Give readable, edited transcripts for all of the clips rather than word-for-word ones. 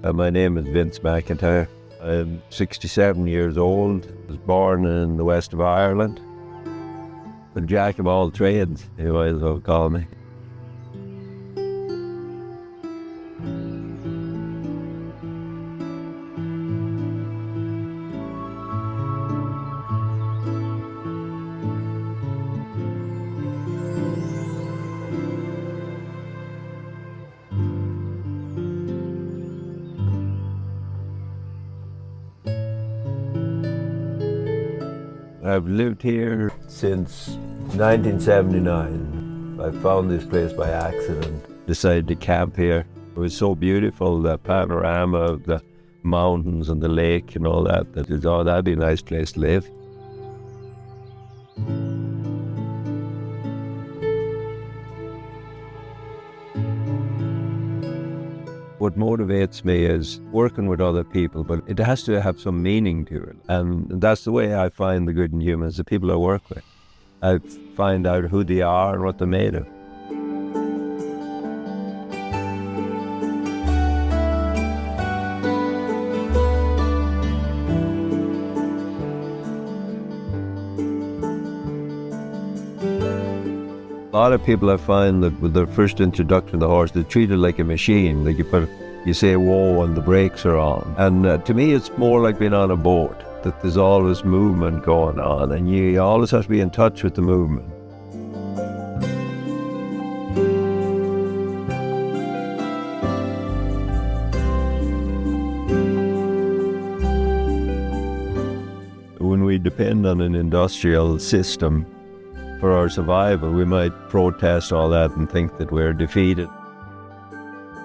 My name is Vince McIntyre. I'm 67 years old. I was born in the west of Ireland. A jack of all trades, you might as well call me. I've lived here since 1979. I found this place by accident, decided to camp here. It was so beautiful, the panorama of the mountains and the lake and all that, that'd be a nice place to live. What motivates me is working with other people, but it has to have some meaning to it. And that's the way I find the good in humans, the people I work with. I find out who they are and what they're made of. A lot of people I find that with their first introduction to the horse, they treat it like a machine. Like you say whoa and the brakes are on. And to me it's more like being on a boat, that there's always movement going on and you always have to be in touch with the movement. When we depend on an industrial system for our survival, we might protest all that and think that we're defeated.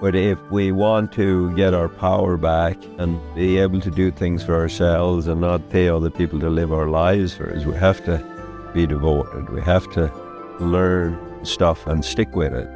But if we want to get our power back and be able to do things for ourselves and not pay other people to live our lives for us, we have to be devoted. We have to learn stuff and stick with it.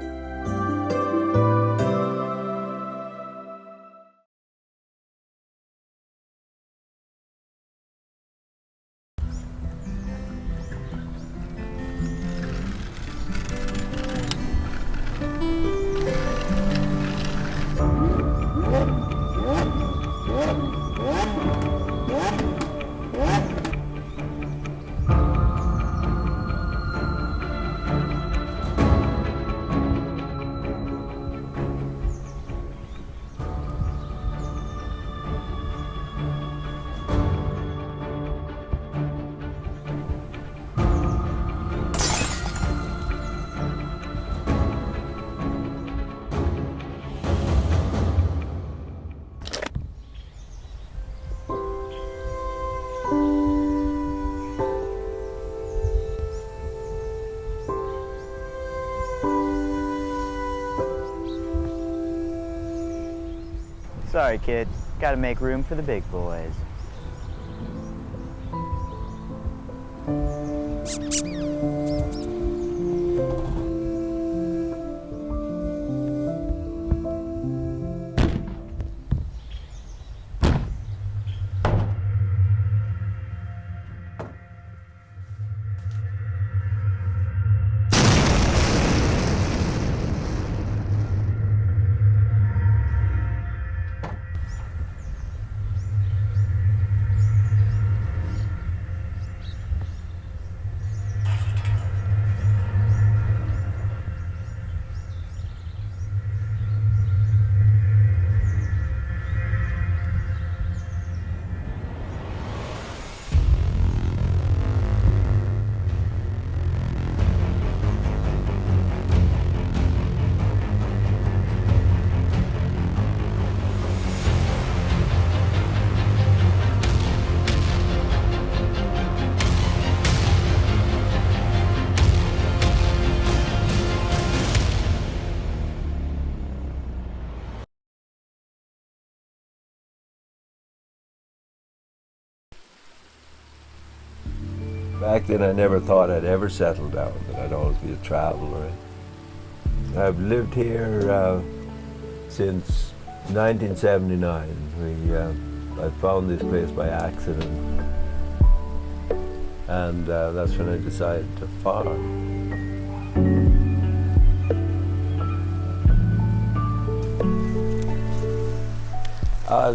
Sorry, kid. Gotta make room for the big boys. Back then I never thought I'd ever settle down, that I'd always be a traveler. I've lived here since 1979. I found this place by accident, and that's when I decided to farm.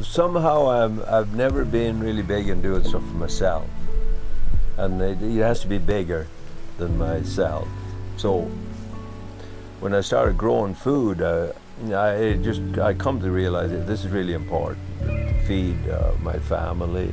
Somehow I've never been really big in doing stuff for myself, and it has to be bigger than myself. So when I started growing food, I come to realize that this is really important to feed my family.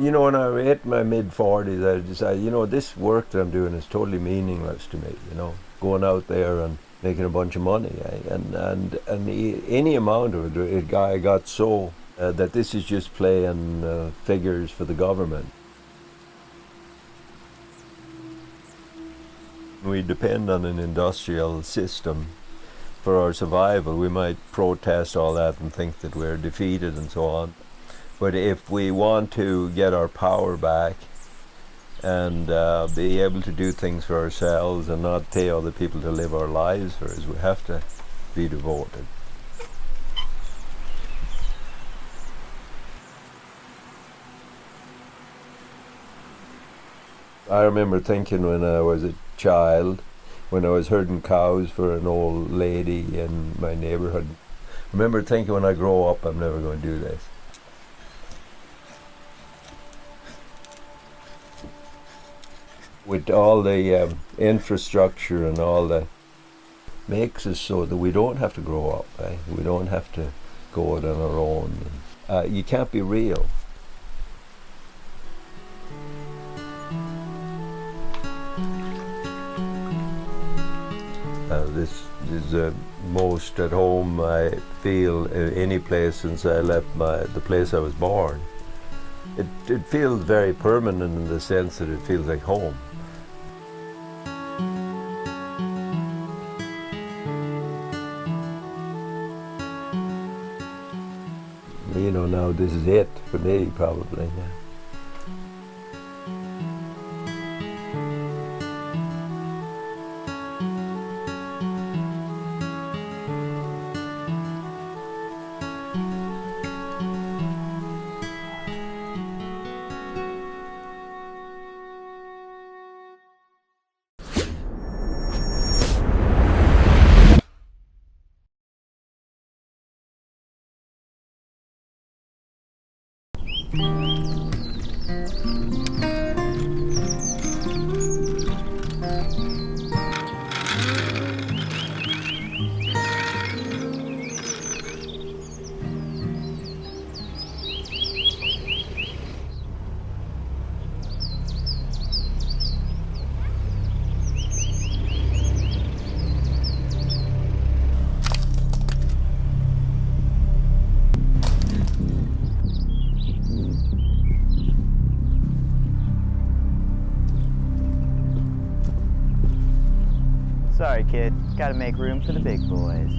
You know, when I hit my mid-40s, I decided, you know, this work that I'm doing is totally meaningless to me, you know, going out there and making a bunch of money. And any amount of it, I got so that this is just playing figures for the government. We depend on an industrial system for our survival. We might protest all that and think that we're defeated and so on. But if we want to get our power back and be able to do things for ourselves and not pay other people to live our lives for us, we have to be devoted. I remember thinking when I was a child, when I was herding cows for an old lady in my neighborhood, I remember thinking when I grow up, I'm never going to do this. With all the infrastructure and all that, makes us so that we don't have to grow up, eh? We don't have to go it on our own. You can't be real. This is the most at home I feel any place since I left the place I was born. It feels very permanent in the sense that it feels like home. You know, now this is it for me, probably. Yeah. Sorry, kid. Gotta make room for the big boys.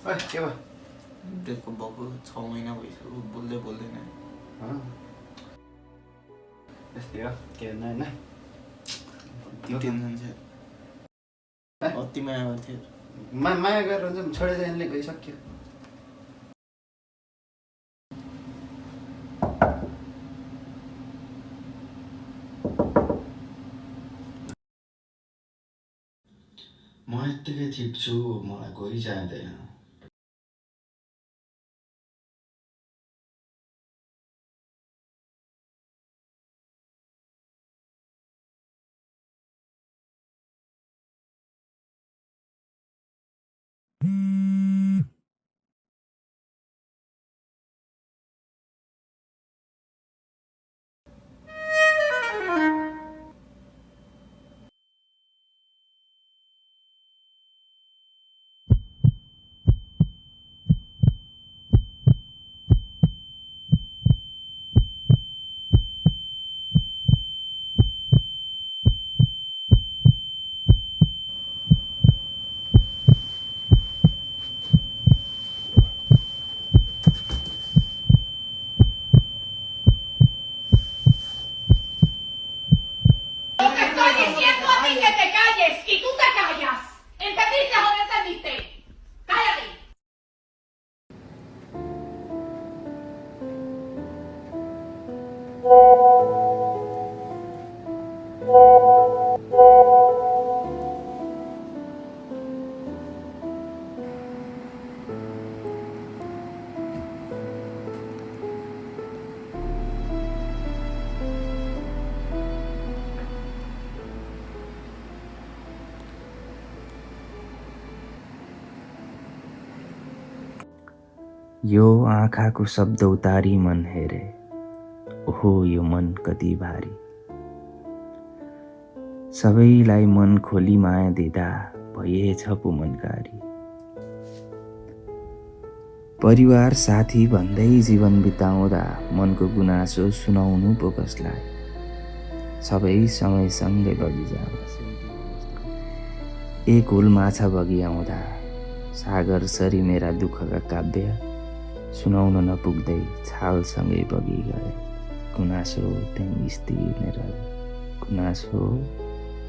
ओइ के भयो breakup भएको 6 महिना भइसक्यो बोल्दै बोल्दैन यस्तै हो के भन्नु होइन अति टेन्सन छ अति माया गर्थ्यो माया गरेर हुन्छ छोडेर जानेले गइसक्यो म यत्तिकै ठिक छु मलाई कोही चाहिँदैन यो आँखाको शब्द उतारी मन हेरे ओहो यो मन कति भारी सबैलाई मन खोली माया दिँदा भइएछ पो मनकारी परिवार साथी भन्दै जीवन बिताउँदा मनको गुनासो सुनाउनु पो कसलाई सबै समय सँगै बगिजामा एक हुल माछा बगी आउँदा सागर सरी मेरा दुःखका काव्य सुनाउन नपुग्दै छालसँगै बगी गए गुनासो त्यहीँ स्थिर नै रह्यो गुनासो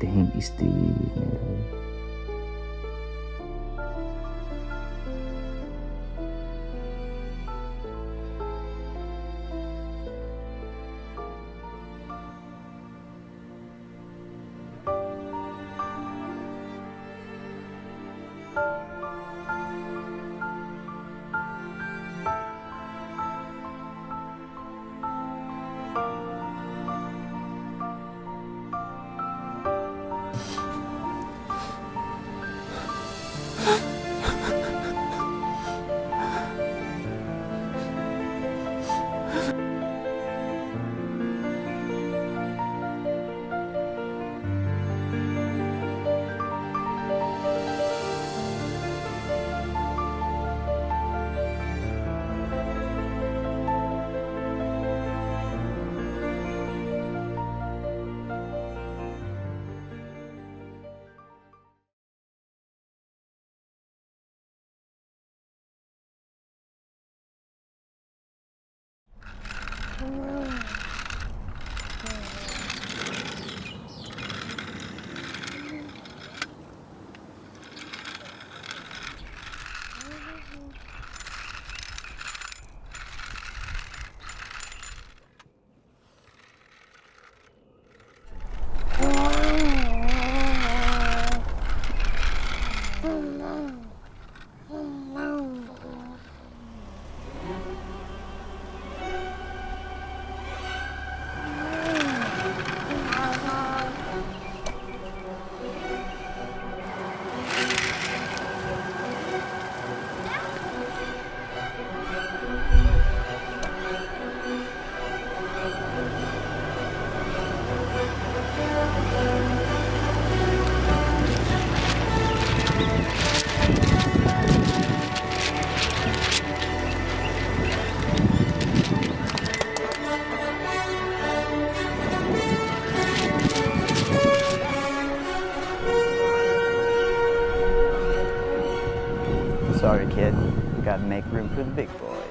त्यहीँ स्थिर नै रह्यो Sorry, kid. Gotta make room for the big boys.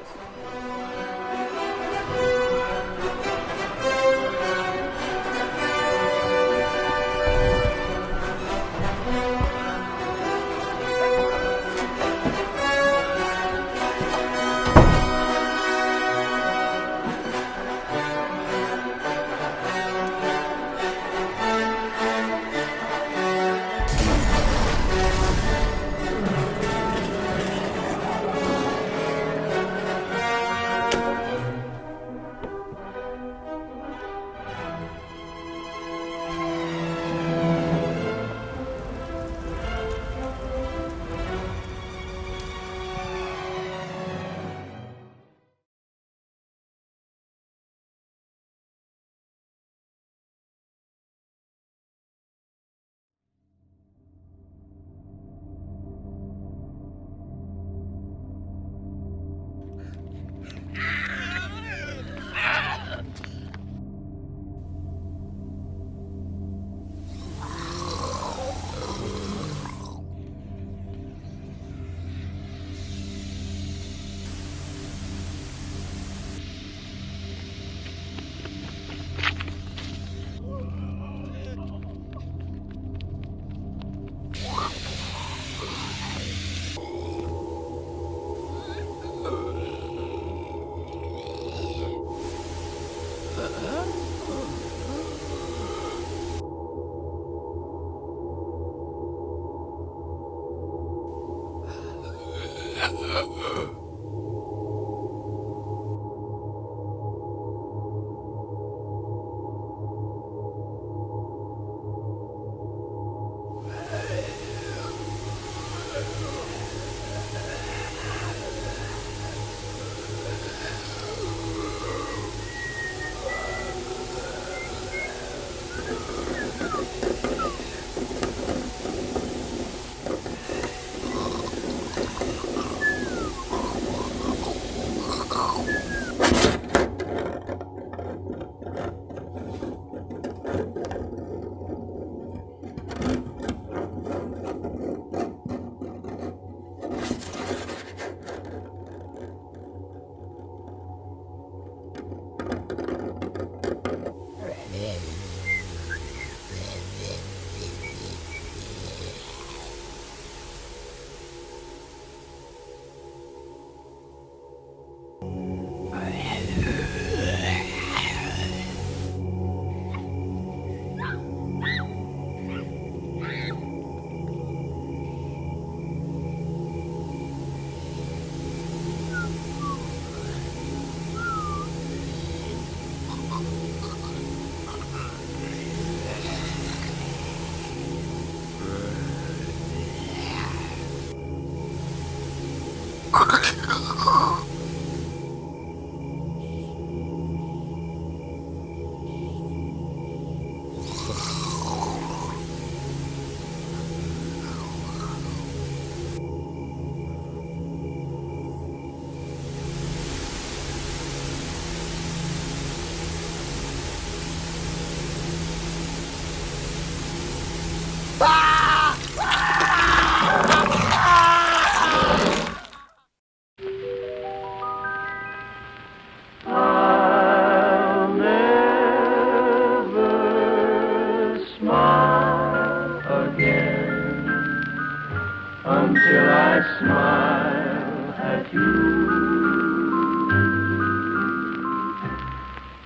Until I smile at you,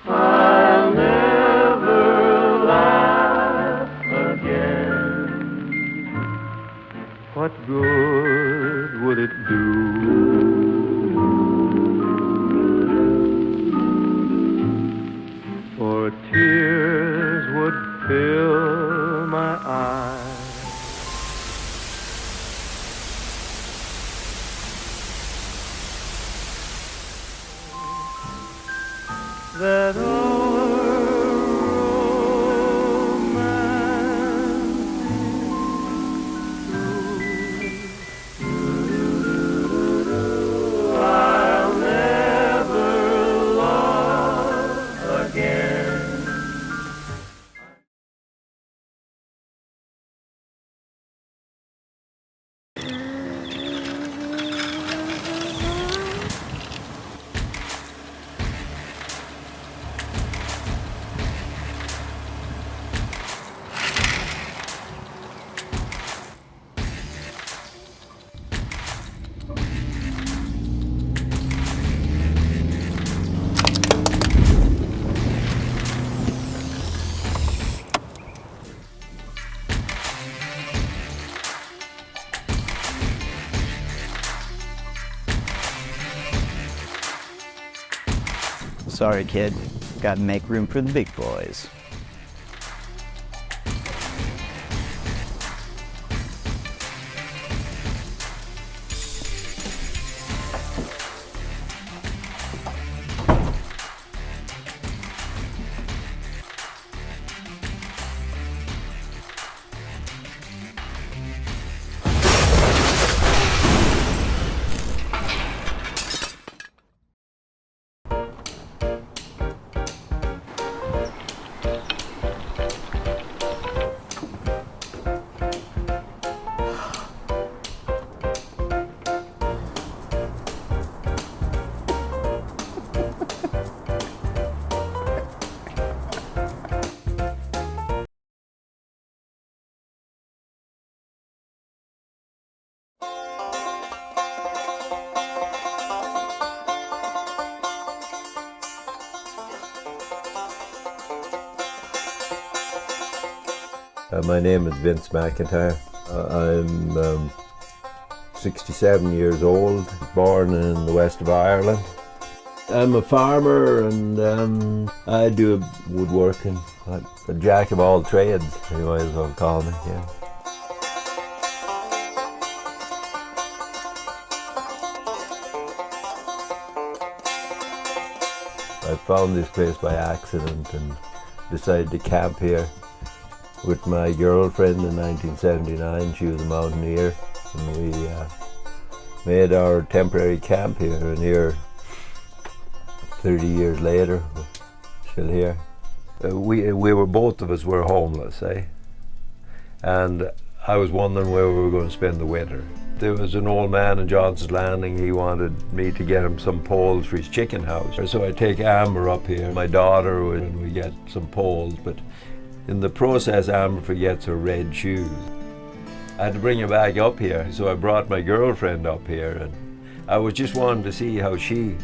I'll never laugh again. What good would it do? For tears would fill my eyes. That our romance I'll never love again. Sorry, kid. Gotta make room for the big boys. My name is Vince McIntyre. I'm 67 years old, born in the west of Ireland. I'm a farmer and I do woodworking. I'm a jack of all trades, you might as well call me, yeah. I found this place by accident and decided to camp here with my girlfriend in 1979. She was a mountaineer, and we made our temporary camp here, and here 30 years later we're still here. We were, both of us were homeless, and I was wondering where we were going to spend the winter. There was an old man in Johnson's Landing. He wanted me to get him some poles for his chicken house, so I take Amber up here, my daughter, and we get some poles, but in the process, Amber forgets her red shoes. I had to bring her back up here, so I brought my girlfriend up here, and I was just wanting to see how she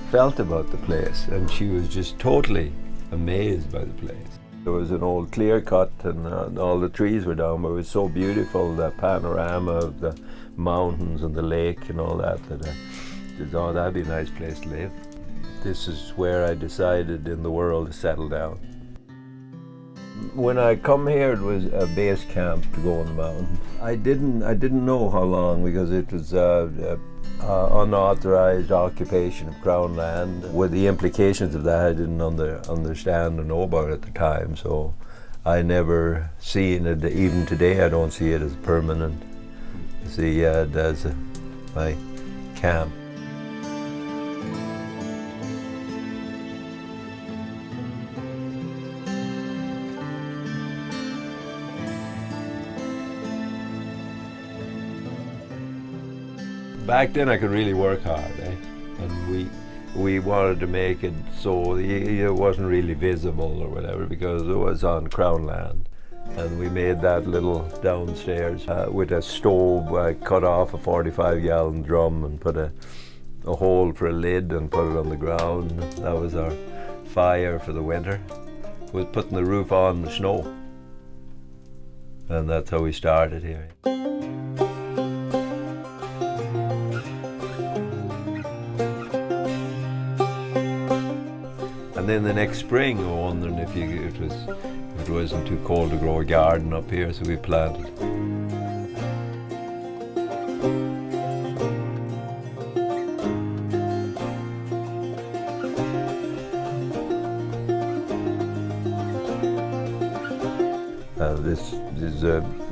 felt about the place, and she was just totally amazed by the place. There was an old clear cut, and all the trees were down, but it was so beautiful, the panorama of the mountains and the lake and all that, that I thought that'd be a nice place to live. This is where I decided in the world to settle down. When I come here, it was a base camp to go on the mountain. I didn't know how long, because it was unauthorized occupation of Crown land. With the implications of that, I didn't understand or know about at the time, so I never seen it. Even today, I don't see it as permanent. I see it as my camp. Back then I could really work hard, and we wanted to make it so it wasn't really visible or whatever, because it was on Crown land. And we made that little downstairs with a stove. I cut off a 45-gallon drum and put a hole for a lid and put it on the ground. That was our fire for the winter. Was putting the roof on the snow, and that's how we started here. And then the next spring, we were wondering if it wasn't too cold to grow a garden up here, so we planted. This is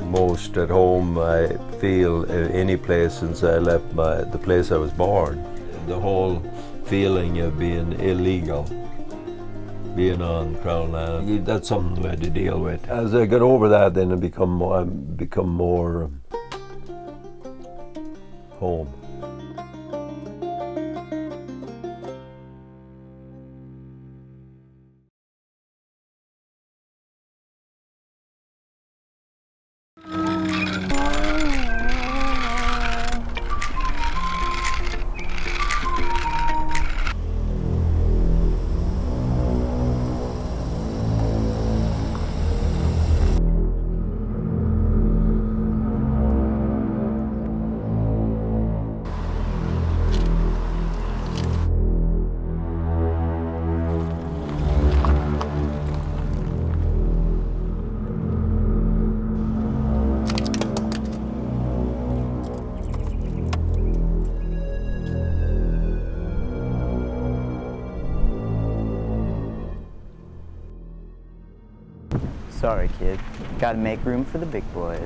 most at home I feel any place since I left the place I was born. The whole feeling of being illegal, being on Crown land, that's something we had to deal with. As I got over that, then it become more home. Sorry, kid. Gotta make room for the big boys.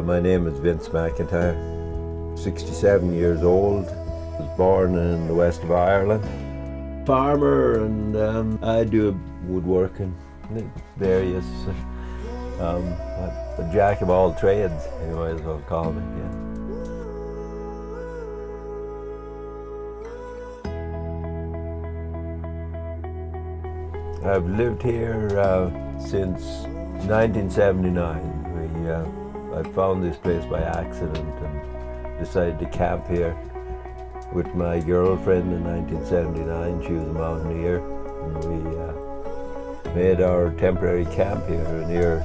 My name is Vince McIntyre, 67 years old. Was born in the west of Ireland. Farmer, and I do woodworking, various, a jack of all trades, you might as well call me, yeah. I've lived here since 1979. I found this place by accident and decided to camp here with my girlfriend in 1979. She was a mountaineer, and we made our temporary camp here, and here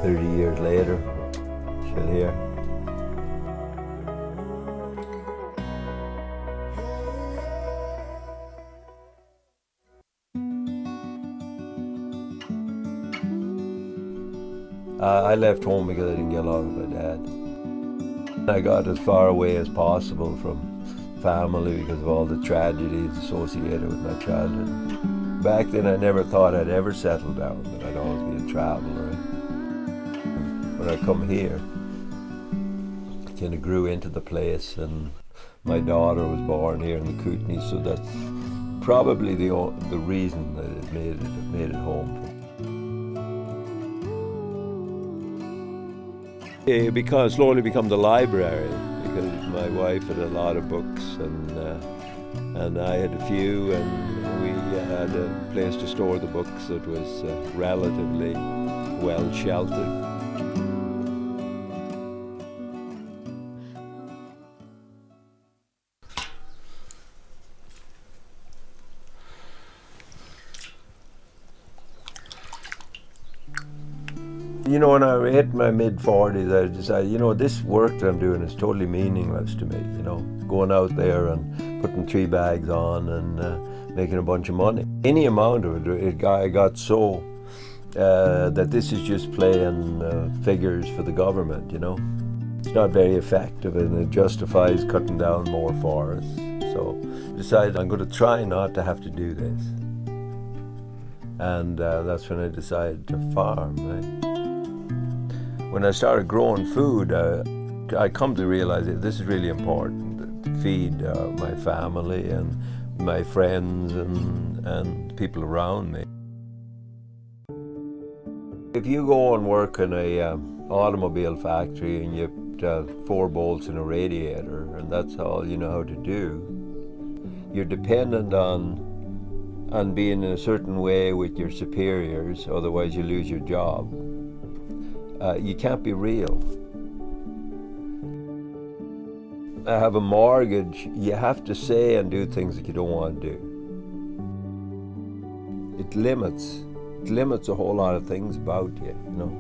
30 years later, still here. I left home because I didn't get along with my dad. I got as far away as possible from family because of all the tragedies associated with my childhood. Back then I never thought I'd ever settle down, that I'd always be a traveller. When I come here, I kind of grew into the place, and my daughter was born here in the Kootenays, so that's probably the reason that it made it home. It slowly become the library, because my wife had a lot of books, and I had a few, and we had a place to store the books that was relatively well sheltered. You know, when I hit my mid-40s, I decided, you know, this work that I'm doing is totally meaningless to me, you know, going out there and putting 3 bags on and making a bunch of money. Any amount of it, I got so that this is just playing figures for the government, you know. It's not very effective, and it justifies cutting down more forests. So I decided I'm going to try not to have to do this. And that's when I decided to farm, right? When I started growing food, I come to realize that this is really important, to feed my family and my friends and people around me. If you go and work in a automobile factory and you put 4 bolts in a radiator, and that's all you know how to do, you're dependent on being in a certain way with your superiors, otherwise you lose your job. You can't be real. I have a mortgage. You have to say and do things that you don't want to do. It limits a whole lot of things about you, you know.